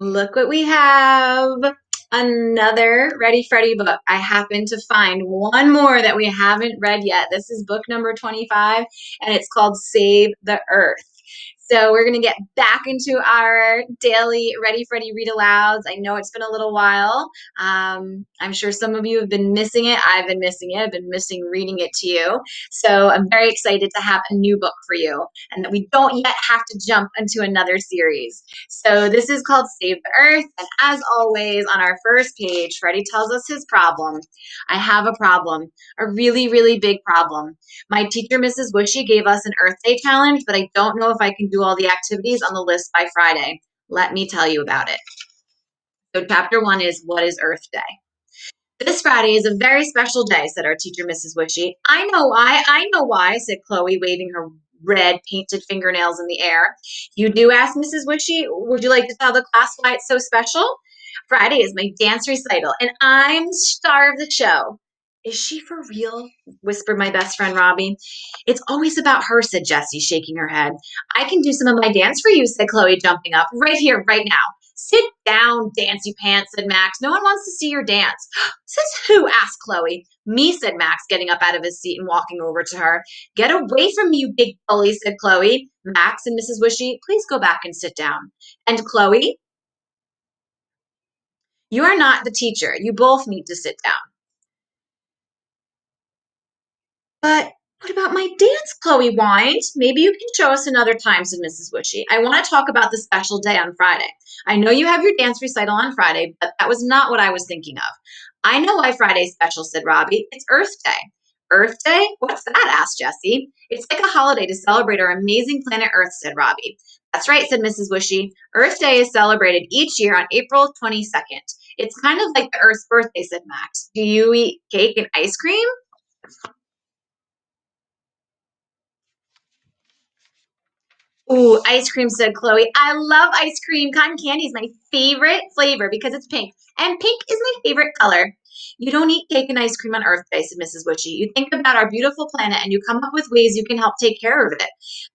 Look what we have. Another Ready Freddy book. I happen to find one more that we haven't read yet. This is book number 25, and it's called Save the Earth. So we're going to get back into our daily Ready Freddy read alouds. I know it's been a little while. I'm sure some of you have been missing it. I've been missing it. I've been missing reading it to you. So I'm very excited to have a new book for you and that we don't yet have to jump into another series. So this is called Save the Earth. And as always, on our first page, Freddie tells us his problem. I have a problem, a really, really big problem. My teacher, Mrs. Wishy, gave us an Earth Day challenge, but I don't know if I can do all the activities on the list by Friday. Let me tell you about it. So chapter 1 is What is Earth Day? This Friday is a very special day, said our teacher, Mrs. Wishy. I know why, said Chloe, waving her red painted fingernails in the air. You do, asked Mrs. Wishy. Would you like to tell the class why it's so special? Friday is my dance recital, and I'm the star of the show. Is she for real? Whispered my best friend Robbie. It's always about her, said Jessie, shaking her head. I can do some of my dance for you, said Chloe, jumping up. Right here, right now. Sit down, Dancy Pants, said Max. No one wants to see your dance. Says who? Asked Chloe. Me, said Max, getting up out of his seat and walking over to her. Get away from me, you big bully, said Chloe. Max and Mrs. Wishy, please go back and sit down. And Chloe, you are not the teacher. You both need to sit down. But what about my dance? Chloe whined. Maybe you can show us another time, said Mrs. Wishy. I want to talk about the special day on Friday. I know you have your dance recital on Friday, but that was not what I was thinking of. I know why Friday's special, said Robbie. It's Earth Day. Earth Day? What's that? Asked Jessie. It's like a holiday to celebrate our amazing planet Earth, said Robbie. That's right, said Mrs. Wishy. Earth Day is celebrated each year on April 22nd. It's kind of like the Earth's birthday, said Max. Do you eat cake and ice cream? Ooh, ice cream, said Chloe. I love ice cream. Cotton candy is my favorite flavor because it's pink, and pink is my favorite color. You don't eat cake and ice cream on Earth Day, said Mrs. Wishy. You think about our beautiful planet and you come up with ways you can help take care of it.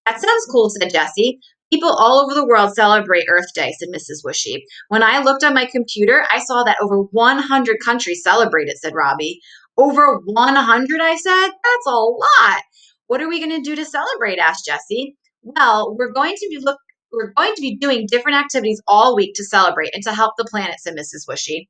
That sounds cool, said Jessie. People all over the world celebrate Earth Day, said Mrs. Wishy. When I looked on my computer, I saw that over 100 countries celebrate it, said Robbie. Over 100, I said? That's a lot. What are we going to do to celebrate? Asked Jessie. Well, we're going to be doing different activities all week to celebrate and to help the planet, said Mrs. Wishy.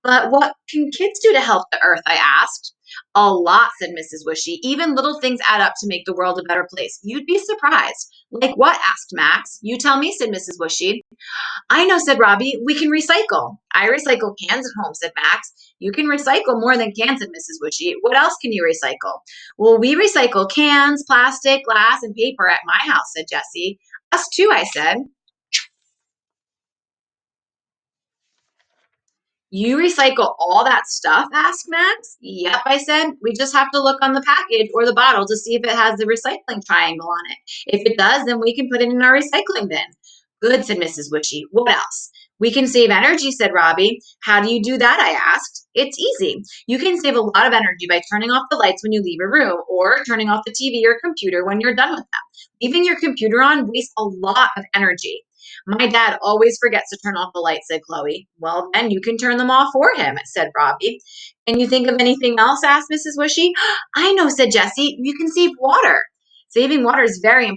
But what can kids do to help the earth? I asked. A lot, said Mrs. Wishy. Even little things add up to make the world a better place. You'd be surprised. Like what? Asked Max. You tell me, said Mrs. Wishy. I know, said Robbie. We can recycle. I recycle cans at home, said Max. You can recycle more than cans, said Mrs. Wishy. What else can you recycle? Well, we recycle cans, plastic, glass, and paper at my house, said Jessie. Us too, I said. You recycle all that stuff? Asked Max. Yep, I said. We just have to look on the package or the bottle to see if it has the recycling triangle on it. If it does, then we can put it in our recycling bin. Good, said Mrs. Wishy. What else? We can save energy, said Robbie. How do you do that? I asked. It's easy. You can save a lot of energy by turning off the lights when you leave a room or turning off the TV or computer when you're done with them. Leaving your computer on wastes a lot of energy. My dad always forgets to turn off the lights, said Chloe. Well, then you can turn them off for him, said Robbie. Can you think of anything else? Asked Mrs. Wishy. I know, said Jessie. You can save water. Saving water is very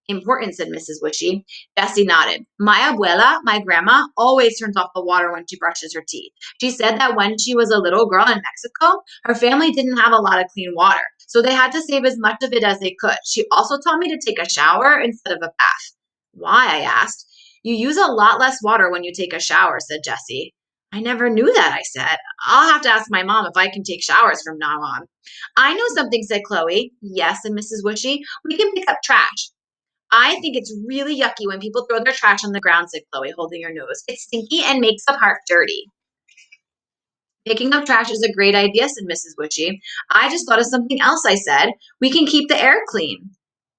important, said Mrs. Wishy. Jessie nodded. My abuela, my grandma, always turns off the water when she brushes her teeth. She said that when she was a little girl in Mexico, her family didn't have a lot of clean water, so they had to save as much of it as they could. She also taught me to take a shower instead of a bath. Why? I asked. You use a lot less water when you take a shower, said Jessie. I never knew that, I said. I'll have to ask my mom if I can take showers from now on. I know something, said Chloe. Yes, said Mrs. Wishy. We can pick up trash. I think it's really yucky when people throw their trash on the ground, said Chloe, holding her nose. It's stinky and makes the park dirty. Picking up trash is a great idea, said Mrs. Wishy. I just thought of something else, I said. We can keep the air clean.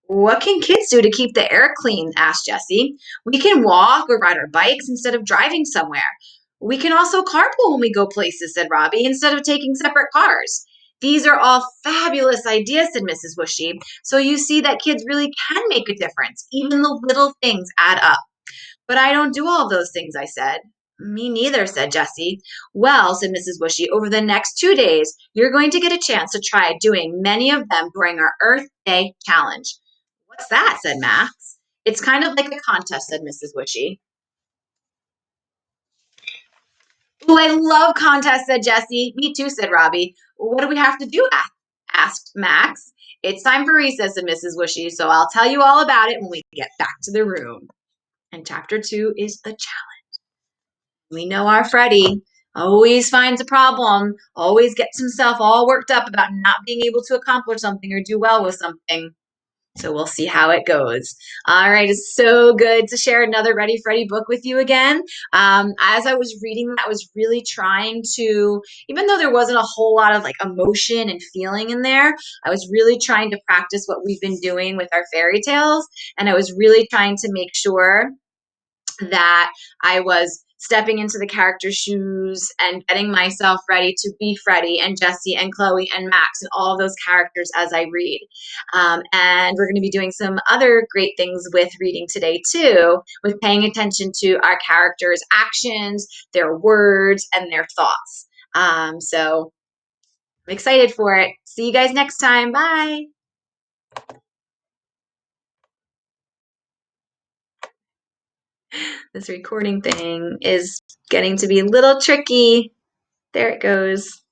What can kids do to keep the air clean? Asked Jessie. We can walk or ride our bikes instead of driving somewhere. We can also carpool when we go places, said Robbie, instead of taking separate cars. These are all fabulous ideas, said Mrs. Wishy. So you see that kids really can make a difference. Even the little things add up. But I don't do all of those things, I said. Me neither, said Jessie. Well, said Mrs. Bushy, over the next 2 days, you're going to get a chance to try doing many of them during our Earth Day challenge. What's that? Said Max. It's kind of like a contest, said Mrs. Bushy. Ooh, I love contests, said Jessie. Me too, said Robbie. What do we have to do? Asked Max. It's time for recess, said Mrs. Bushy, so I'll tell you all about it when we get back to the room. And chapter 2 is the challenge. We know our Freddy always finds a problem, always gets himself all worked up about not being able to accomplish something or do well with something. So we'll see how it goes. All right, it's so good to share another Ready Freddy book with you again. As I was reading that, I was really trying to, even though there wasn't a whole lot of like emotion and feeling in there, I was really trying to practice what we've been doing with our fairy tales. And I was really trying to make sure that I was stepping into the character's shoes and getting myself ready to be Freddie and Jessie and Chloe and Max and all of those characters as I read. And we're going to be doing some other great things with reading today, too, with paying attention to our characters' actions, their words, and their thoughts. So I'm excited for it. See you guys next time. Bye. This recording thing is getting to be a little tricky. There it goes.